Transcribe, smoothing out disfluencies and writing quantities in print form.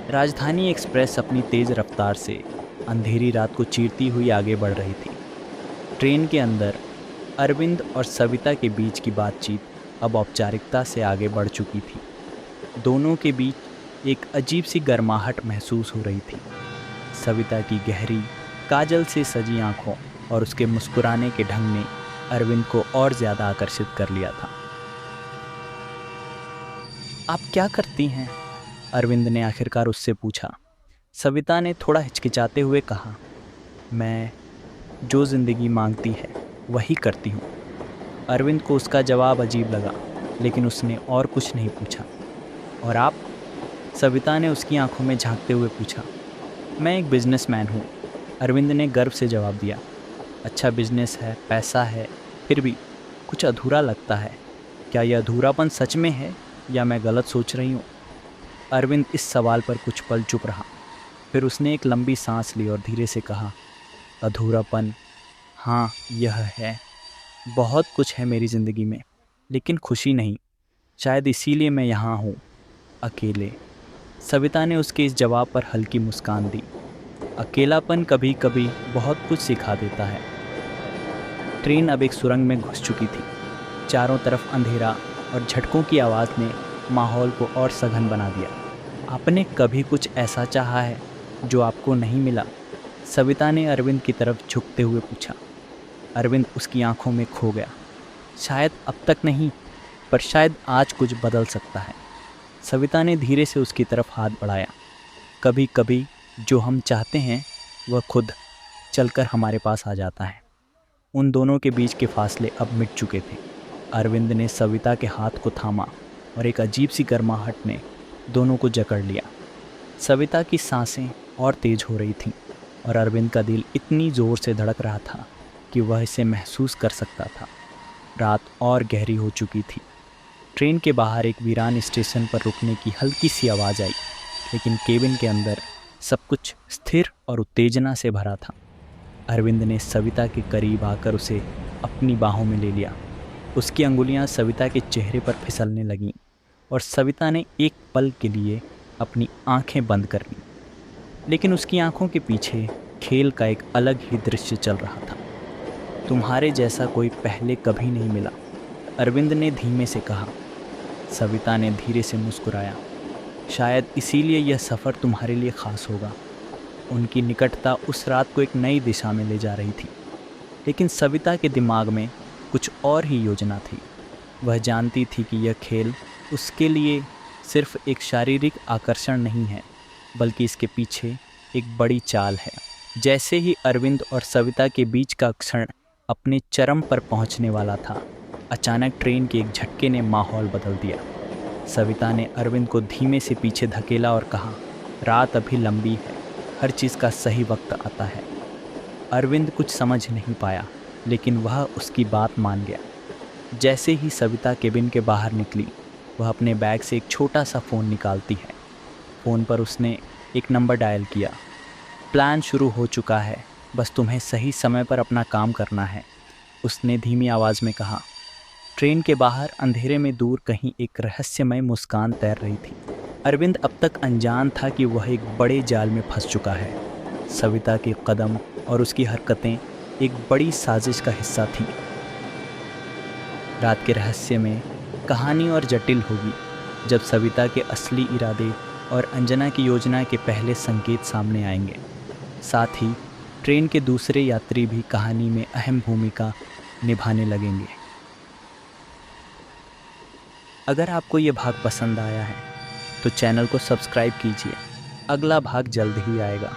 राजधानी एक्सप्रेस अपनी तेज़ रफ्तार से अंधेरी रात को चीरती हुई आगे बढ़ रही थी। ट्रेन के अंदर अरविंद और सविता के बीच की बातचीत अब औपचारिकता से आगे बढ़ चुकी थी। दोनों के बीच एक अजीब सी गर्माहट महसूस हो रही थी। सविता की गहरी काजल से सजी आंखों और उसके मुस्कुराने के ढंग ने अरविंद को और ज़्यादा आकर्षित कर लिया था। आप क्या करती हैं? अरविंद ने आखिरकार उससे पूछा। सविता ने थोड़ा हिचकिचाते हुए कहा, मैं जो ज़िंदगी मांगती है वही करती हूँ। अरविंद को उसका जवाब अजीब लगा, लेकिन उसने और कुछ नहीं पूछा। और आप? सविता ने उसकी आंखों में झांकते हुए पूछा। मैं एक बिजनेसमैन हूँ, अरविंद ने गर्व से जवाब दिया। अच्छा बिजनेस है, पैसा है, फिर भी कुछ अधूरा लगता है। क्या यह अधूरापन सच में है या मैं गलत सोच रही हूँ? अरविंद इस सवाल पर कुछ पल चुप रहा। फिर उसने एक लंबी सांस ली और धीरे से कहा, अधूरापन, हाँ यह है। बहुत कुछ है मेरी ज़िंदगी में, लेकिन खुशी नहीं। शायद इसीलिए मैं यहाँ हूँ, अकेले। सविता ने उसके इस जवाब पर हल्की मुस्कान दी। अकेलापन कभी कभी बहुत कुछ सिखा देता है। ट्रेन अब एक सुरंग में घुस चुकी थी। चारों तरफ अंधेरा और झटकों की आवाज़ ने माहौल को और सघन बना दिया। आपने कभी कुछ ऐसा चाहा है जो आपको नहीं मिला? सविता ने अरविंद की तरफ झुकते हुए पूछा। अरविंद उसकी आंखों में खो गया। शायद अब तक नहीं, पर शायद आज कुछ बदल सकता है। सविता ने धीरे से उसकी तरफ हाथ बढ़ाया। कभी कभी जो हम चाहते हैं वह खुद चलकर हमारे पास आ जाता है। उन दोनों के बीच के फासले अब मिट चुके थे। अरविंद ने सविता के हाथ को थामा और एक अजीब सी गर्माहट ने दोनों को जकड़ लिया। सविता की सांसें और तेज हो रही थीं और अरविंद का दिल इतनी ज़ोर से धड़क रहा था कि वह इसे महसूस कर सकता था। रात और गहरी हो चुकी थी। ट्रेन के बाहर एक वीरान स्टेशन पर रुकने की हल्की सी आवाज़ आई, लेकिन केबिन के अंदर सब कुछ स्थिर और उत्तेजना से भरा था। अरविंद ने सविता के करीब आकर उसे अपनी बाहों में ले लिया। उसकी अंगुलियां सविता के चेहरे पर फिसलने लगीं और सविता ने एक पल के लिए अपनी आंखें बंद कर लीं। लेकिन उसकी आंखों के पीछे खेल का एक अलग ही दृश्य चल रहा था। तुम्हारे जैसा कोई पहले कभी नहीं मिला, अरविंद ने धीमे से कहा। सविता ने धीरे से मुस्कुराया। शायद इसीलिए यह सफ़र तुम्हारे लिए ख़ास होगा। उनकी निकटता उस रात को एक नई दिशा में ले जा रही थी, लेकिन सविता के दिमाग में कुछ और ही योजना थी। वह जानती थी कि यह खेल उसके लिए सिर्फ एक शारीरिक आकर्षण नहीं है, बल्कि इसके पीछे एक बड़ी चाल है। जैसे ही अरविंद और सविता के बीच का क्षण अपने चरम पर पहुंचने वाला था, अचानक ट्रेन के एक झटके ने माहौल बदल दिया। सविता ने अरविंद को धीमे से पीछे धकेला और कहा, रात अभी लंबी है, हर चीज़ का सही वक्त आता है। अरविंद कुछ समझ नहीं पाया, लेकिन वह उसकी बात मान गया। जैसे ही सविता केबिन के बाहर निकली, वह अपने बैग से एक छोटा सा फ़ोन निकालती है। फ़ोन पर उसने एक नंबर डायल किया। प्लान शुरू हो चुका है, बस तुम्हें सही समय पर अपना काम करना है, उसने धीमी आवाज़ में कहा। ट्रेन के बाहर अंधेरे में दूर कहीं एक रहस्यमय मुस्कान तैर रही थी। अरविंद अब तक अनजान था कि वह एक बड़े जाल में फंस चुका है। सविता के कदम और उसकी हरकतें एक बड़ी साजिश का हिस्सा थीं। रात के रहस्य में कहानी और जटिल होगी जब सविता के असली इरादे और अंजना की योजना के पहले संकेत सामने आएंगे। साथ ही ट्रेन के दूसरे यात्री भी कहानी में अहम भूमिका निभाने लगेंगे। अगर आपको ये भाग पसंद आया है तो चैनल को सब्सक्राइब कीजिए। अगला भाग जल्द ही आएगा।